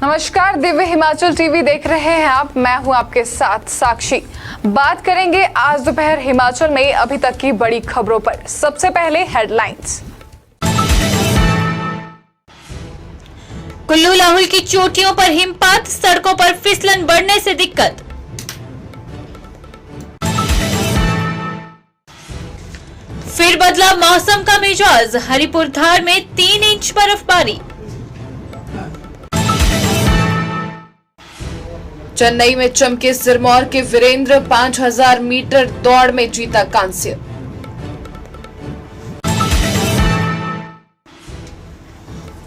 नमस्कार, दिव्य हिमाचल टीवी देख रहे हैं आप। मैं हूं आपके साथ साक्षी। बात करेंगे आज दोपहर हिमाचल में अभी तक की बड़ी खबरों पर। सबसे पहले हेडलाइंस। कुल्लू लाहुल की चोटियों पर हिमपात, सड़कों पर फिसलन बढ़ने से दिक्कत। फिर बदला मौसम का मिजाज, हरिपुरधार में 3 इंच बर्फबारी। चेन्नई में चमके सिरमौर के वीरेंद्र, 5000 मीटर दौड़ में जीता कांस्य।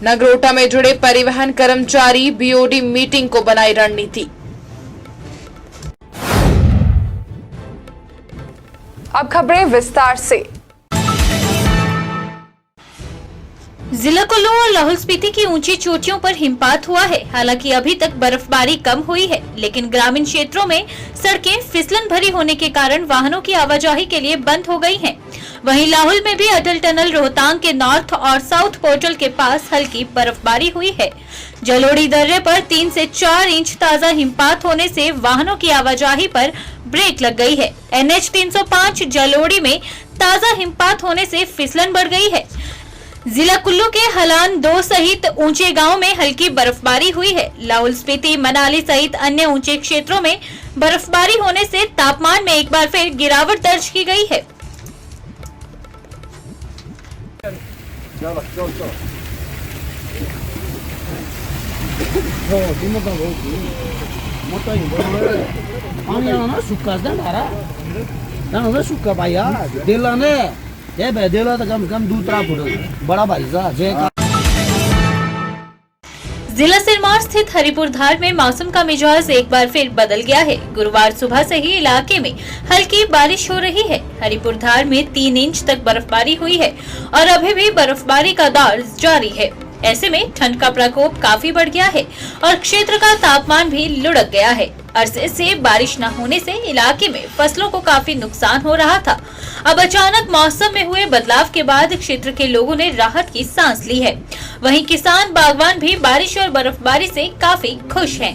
नगरोटा में जुड़े परिवहन कर्मचारी, बीओडी मीटिंग को बनाई रणनीति। अब खबरें विस्तार से। जिला कुल्लू और लाहौल स्पीति की ऊंची चोटियों पर हिमपात हुआ है। हालांकि अभी तक बर्फबारी कम हुई है, लेकिन ग्रामीण क्षेत्रों में सड़कें फिसलन भरी होने के कारण वाहनों की आवाजाही के लिए बंद हो गई हैं। वहीं लाहौल में भी अटल टनल रोहतांग के नॉर्थ और साउथ पोर्टल के पास हल्की बर्फबारी हुई है। जलोड़ी दर्रे पर 3 से 4 इंच ताजा हिमपात होने से वाहनों की आवाजाही पर ब्रेक लग गई है। NH 305 जलोड़ी में ताजा हिमपात होने से फिसलन बढ़ गई है। जिला कुल्लू के हलान 2 सहित ऊंचे गांव में हल्की बर्फबारी हुई है। लाहौल स्पीति, मनाली सहित अन्य ऊंचे क्षेत्रों में बर्फबारी होने से तापमान में एक बार फिर गिरावट दर्ज की गई है। जिला सिरमौर स्थित हरिपुरधार में मौसम का मिजाज एक बार फिर बदल गया है। गुरुवार सुबह से ही इलाके में हल्की बारिश हो रही है। हरिपुरधार में 3 इंच तक बर्फबारी हुई है और अभी भी बर्फबारी का दौर जारी है। ऐसे में ठंड का प्रकोप काफी बढ़ गया है और क्षेत्र का तापमान भी लुढ़क गया है। अरसे से बारिश न होने से इलाके में फसलों को काफी नुकसान हो रहा था। अब अचानक मौसम में हुए बदलाव के बाद क्षेत्र के लोगों ने राहत की सांस ली है। वहीं किसान बागवान भी बारिश और बर्फबारी से काफी खुश हैं।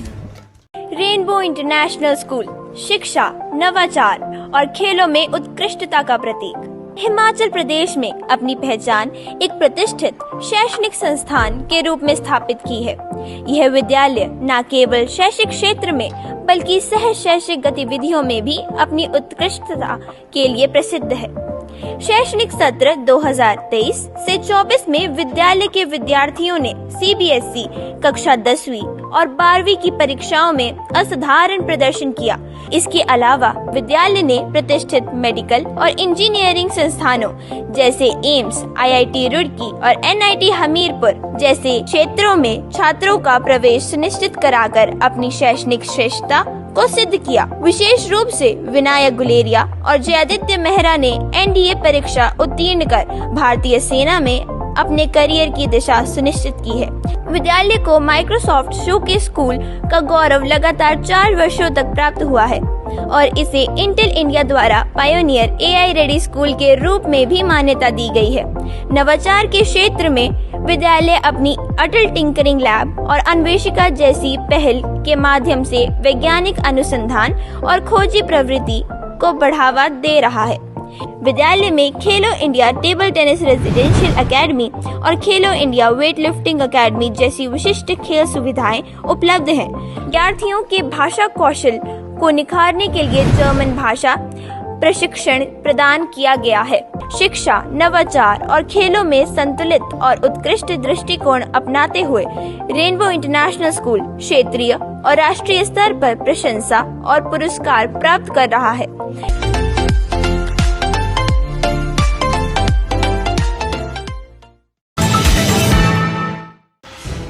रेनबो इंटरनेशनल स्कूल शिक्षा, नवाचार और खेलों में उत्कृष्टता का प्रतीक। हिमाचल प्रदेश में अपनी पहचान एक प्रतिष्ठित शैक्षणिक संस्थान के रूप में स्थापित की है। यह विद्यालय न केवल शैक्षिक क्षेत्र में बल्कि सह शैक्षिक गतिविधियों में भी अपनी उत्कृष्टता के लिए प्रसिद्ध है। शैक्षणिक सत्र 2023 से 24 में विद्यालय के विद्यार्थियों ने CBSE कक्षा 10वीं और 12वीं की परीक्षाओं में असाधारण प्रदर्शन किया। इसके अलावा विद्यालय ने प्रतिष्ठित मेडिकल और इंजीनियरिंग संस्थानों जैसे एम्स, IIT रुड़की और NIT हमीरपुर जैसे क्षेत्रों में छात्रों का प्रवेश सुनिश्चित कराकर अपनी शैक्षणिक श्रेष्ठता को सिद्ध किया। विशेष रूप से विनायक गुलेरिया और जयादित्य मेहरा ने NDA परीक्षा उत्तीर्ण कर भारतीय सेना में अपने करियर की दिशा सुनिश्चित की है। विद्यालय को माइक्रोसॉफ्ट शोकेस स्कूल का गौरव लगातार 4 वर्षों तक प्राप्त हुआ है और इसे इंटेल इंडिया द्वारा पायोनियर AI रेडी स्कूल के रूप में भी मान्यता दी गई है। नवाचार के क्षेत्र में विद्यालय अपनी अटल टिंकरिंग लैब और अन्वेषिका जैसी पहल के माध्यम से वैज्ञानिक अनुसंधान और खोजी प्रवृत्ति को बढ़ावा दे रहा है। विद्यालय में खेलो India table tennis residential academy और खेलो इंडिया वेट लिफ्टिंग एकेडमी जैसी विशिष्ट खेल सुविधाएं उपलब्ध हैं। विद्यार्थियों के भाषा कौशल को निखारने के लिए जर्मन भाषा प्रशिक्षण प्रदान किया गया है। शिक्षा, नवाचार और खेलों में संतुलित और उत्कृष्ट दृष्टिकोण अपनाते हुए रेनबो इंटरनेशनल स्कूल क्षेत्रीय और राष्ट्रीय स्तर पर प्रशंसा और पुरस्कार प्राप्त कर रहा है।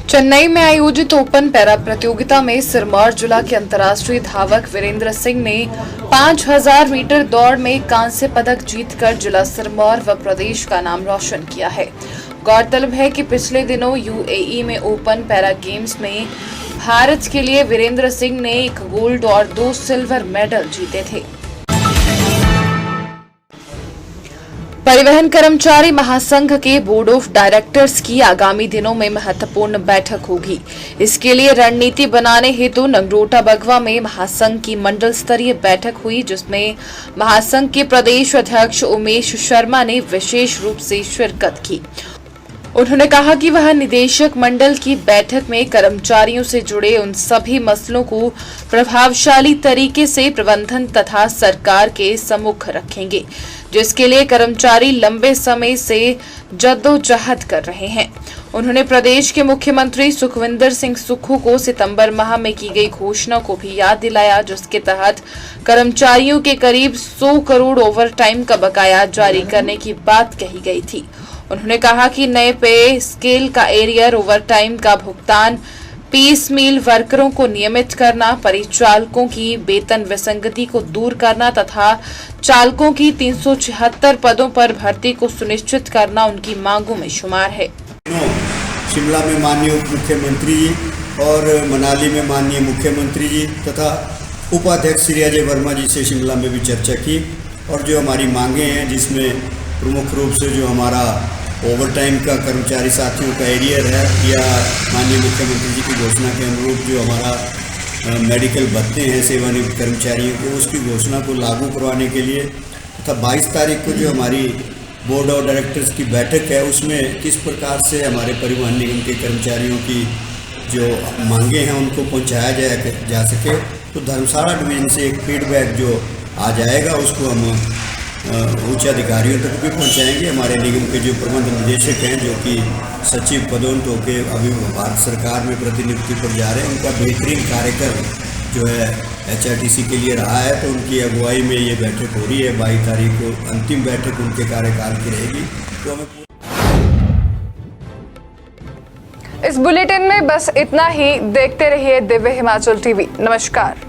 चेन्नई में आयोजित ओपन पैरा प्रतियोगिता में सिरमौर जिला के अंतर्राष्ट्रीय धावक वीरेंद्र सिंह ने 5000 मीटर दौड़ में कांस्य पदक जीतकर जिला सिरमौर व प्रदेश का नाम रोशन किया है। गौरतलब है कि पिछले दिनों UAE में ओपन पैरा गेम्स में भारत के लिए वीरेंद्र सिंह ने 1 गोल्ड और 2 सिल्वर मेडल जीते थे। परिवहन कर्मचारी महासंघ के बोर्ड ऑफ डायरेक्टर्स की आगामी दिनों में महत्वपूर्ण बैठक होगी। इसके लिए रणनीति बनाने हेतु नगरोटा बगवा में महासंघ की मंडल स्तरीय बैठक हुई, जिसमें महासंघ के प्रदेश अध्यक्ष उमेश शर्मा ने विशेष रूप से शिरकत की। उन्होंने कहा कि वह निदेशक मंडल की बैठक में कर्मचारियों से जुड़े उन सभी मसलों को प्रभावशाली तरीके से प्रबंधन तथा सरकार के सम्मुख रखेंगे, जिसके लिए कर्मचारी लंबे समय से जद्दोजहद कर रहे हैं। उन्होंने प्रदेश के मुख्यमंत्री सुखविंदर सिंह सुक्खू को सितंबर माह में की गई घोषणा को भी याद दिलाया, जिसके तहत कर्मचारियों के करीब 100 करोड़ ओवरटाइम का बकाया जारी करने की बात कही गई थी। उन्होंने कहा कि नए पे स्केल का एरियर ओवरटाइम का भुगतान, पीस मील वर्करों को नियमित करना, परिचालकों की वेतन विसंगति को दूर करना तथा चालकों की 376 पदों पर भर्ती को सुनिश्चित करना उनकी मांगों में शुमार है। शिमला में माननीय उप मुख्यमंत्री जी और मनाली में माननीय मुख्यमंत्री जी तथा उपाध्यक्ष श्री अजय वर्मा जी से शिमला में भी चर्चा की, और जो हमारी मांगे हैं जिसमें प्रमुख रूप से जो हमारा ओवरटाइम का कर्मचारी साथियों का एरियर है, या माननीय मुख्यमंत्री जी की घोषणा के अनुरूप जो हमारा मेडिकल भत्ते हैं सेवानिवृत्त कर्मचारियों को, उसकी घोषणा को लागू करवाने के लिए तथा 22 तारीख को जो हमारी बोर्ड ऑफ डायरेक्टर्स की बैठक है उसमें किस प्रकार से हमारे परिवहन निगम के कर्मचारियों की जो मांगे हैं उनको पहुँचाया जा सके। तो धर्मशाला डिवीज़न से एक फीडबैक जो आ जाएगा उसको हम उच्च अधिकारियों तक भी पहुंचाएंगे। हमारे निगम के जो प्रबंध निदेशक हैं जो कि सचिव पदोन्नत होकर अभी भारत सरकार में प्रतिनियुक्ति पर जा रहे हैं, उनका बेहतरीन कार्यक्रम जो है HRTC के लिए रहा है, तो उनकी अगुवाई में ये बैठक हो रही है। 22 तारीख को अंतिम बैठक उनके कार्यकाल की रहेगी। तो हमें इस बुलेटिन में बस इतना ही। देखते रहिए दिव्य हिमाचल टीवी। नमस्कार।